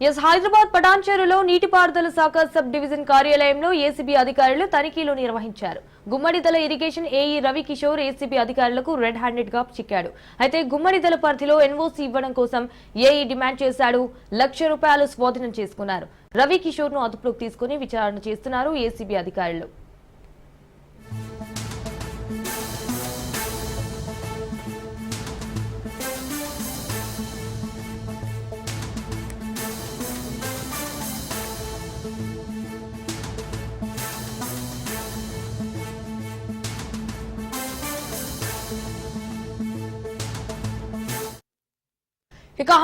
హైదరాబాద్ పటాన్చెరులో నీటిపారుదల శాఖ sub division కార్యాలయంలో ఏసీబీ అధికారులు తనిఖీలు నిర్వహించారు. Gummadidala irrigation AE Ravikishore ACB అధికారులకు రెడ్ హ్యాండెడ్ గా చిక్కాడు. అయితే గుమ్మడిదల పరిధిలో ఎన్ఓసీ ఇవ్వడం కోసం ఏఈ డిమాండ్ చేశాడు. ₹1,00,000 స్వాధీనం చేసుకున్నారు. రవికిషోర్ ను అదుపులోకి తీసుకుని విచారణ చేస్తున్నారు ఏసీబీ అధికారులు.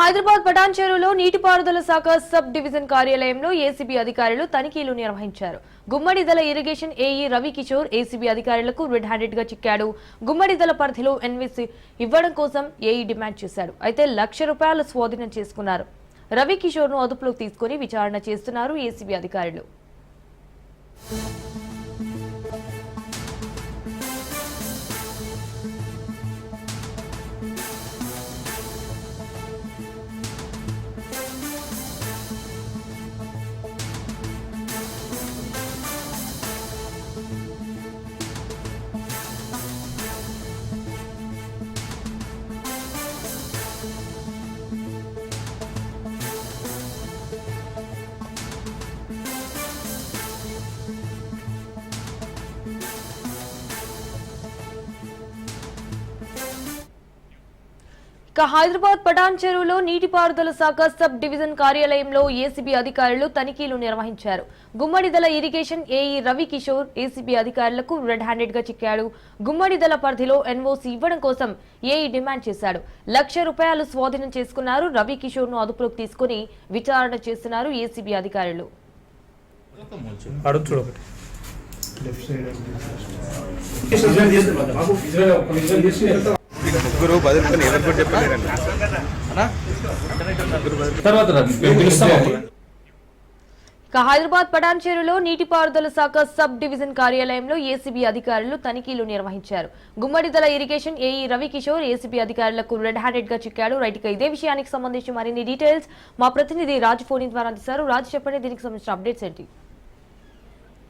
హైదరాబాద్ పటాన్చెరులో నీటిపారుదల శాఖ సబ్ డివిజన్ కార్యాలయంలో ఏసీబీ అధికారులు తనిఖీలు నిర్వహించారు. Gummadidala irrigation AE Ravikishore ACB అధికారులకు రెడ్ హ్యాండెడ్ గా చిక్కాడు. గుమ్మడిదల పరిధిలో ఎన్ఓసీ ఇవ్వడం కోసం ఏఈ డిమాండ్ చేశాడు. అయితే ₹1,00,000 స్వాధీనం చేసుకున్నారు. రవికిషోర్ ను అదుపులోకి తీసుకుని విచారణ చేస్తున్నారు ఏసీబీ అధికారులు. హైదరాబాద్ పటాన్చెరులో నీటిపారుదల శాఖ సబ్ డివిజన్ కార్యాలయంలో ఏసీబీ అధికారులు తనిఖీలు నిర్వహించారు. Gummadidala irrigation AE Ravikishore ACB అధికారులకు రెడ్ హ్యాండెడ్ గా చిక్కాడు. గుమ్మడిదల పరిధిలో ఎన్ఓసీ ఇవ్వడం కోసం ఏఈ డిమాండ్ చేశాడు. ₹1,00,000 స్వాధీనం చేసుకున్నారు. రవికిషోర్ ను అదుపులోకి తీసుకుని విచారణ చేస్తున్నారు ఏసీబీ అధికారులు. ముగ్గురు బదులుకొని ఎవరు కూడా చెప్పలేరండి. హైదరాబాద్ పటాన్చెరులో నీటిపారుదల శాఖ సబ్ డివిజన్ కార్యాలయంలో ఏసీబీ అధికారులు తనిఖీలు నిర్వహించారు. Gummadidala irrigation AE Ravikishore ACB అధికారులకు రెడ్ హ్యాండెడ్ గా చిక్కాడు. ఇదే విషయానికి సంబంధించి మరిన్ని డీటెయిల్స్ మా ప్రతినిధి రాజు ఫోన్ ద్వారా అందిస్తారు. రాజు, చెప్పండి, దీనికి సంబంధించిన అప్డేట్స్ ఏంటి?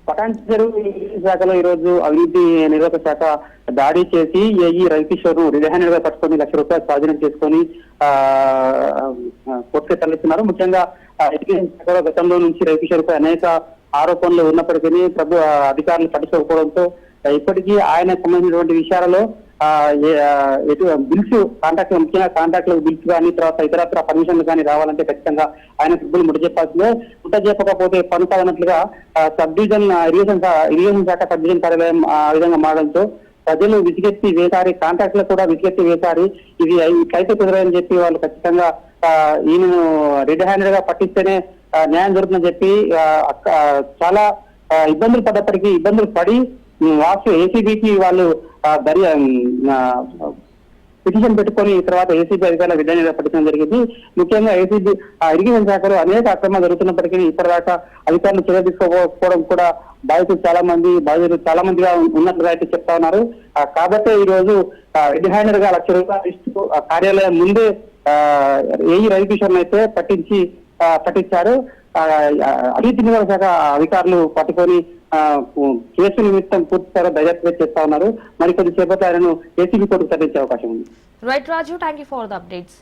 పటాన్చెరు శాఖలో ఈ రోజు అవినీతి నిరోధక శాఖ దాడి చేసి ఏఈ రవికిషోర్ ను రెడ్ హ్యాండెడ్ గా పట్టుకొని ₹1,00,000 స్వాధీనం చేసుకొని కోర్టుకు తరలిస్తున్నారు. ముఖ్యంగా ఎడ్యుకేషన్ శాఖలో గతంలో నుంచి రవికిషోర్ పై అనేక ఆరోపణలు ఉన్నప్పటికీ అధికారులు పట్టించుకోకపోవడంతో ఇప్పటికీ ఆయనకు సంబంధించినటువంటి విషయాలలో బిల్స్ కాంట్రాక్ట్, ముఖ్యంగా కాంట్రాక్ట్ బిల్స్ కానీ తర్వాత ఇతరత్ర పర్మిషన్లు కానీ రావాలంటే ఖచ్చితంగా ఆయన బిల్లు ముట్ట చెప్పాల్సిందే. ముట్ట చెప్పకపోతే పన్ను కాదన్నట్లుగా సబ్ డివిజన్ ఇరిగేషన్ శాఖ సబ్ డివిజన్ కార్యాలయం ఆ విధంగా మారడంతో ప్రజలు విసిగెత్తి వేసారి, కాంట్రాక్టులు కూడా విసిగెత్తి వేసారి ఇది ఇట్లయితే కుదరని చెప్పి వాళ్ళు ఖచ్చితంగా ఈయనను రెడ్ హ్యాండెడ్ గా పట్టిస్తేనే న్యాయం జరుగుతుందని చెప్పి చాలా ఇబ్బందులు పడ్డప్పటికీ ఇబ్బందులు పడి ఏసీబీకి వాళ్ళు పిటిషన్ పెట్టుకొని తర్వాత ఏసీబీ అధికారుల విధానంగా పట్టించడం జరిగింది. ముఖ్యంగా ఏసీబీ ఇరిగేషన్ శాఖలో అనేక అక్రమాలు జరుగుతున్నప్పటికీ ఇప్పటిదాకా అధికారులు చర్య తీసుకోకపోవడం కూడా బాధితులు చాలా మందిగా ఉన్నట్లుగా అయితే చెప్తా ఉన్నారు. కాబట్టి ఈ రోజు రెడ్ హ్యాండెడ్ గా ₹1,00,000 కార్యాలయం ముందే ఏఈ రవికిషోర్ అయితే పట్టించారు. అవినీతి నిరోధక శాఖ అధికారులు పట్టుకొని కేసు నిమిత్తం పూర్తిగా దర్యాప్తు చేస్తా ఉన్నారు. మరికొద్ది సేపట్లో ఆయనను ఏసీబీ కోర్టుకు తరలించే అవకాశం ఉంది. Right Raju, thank you for the updates.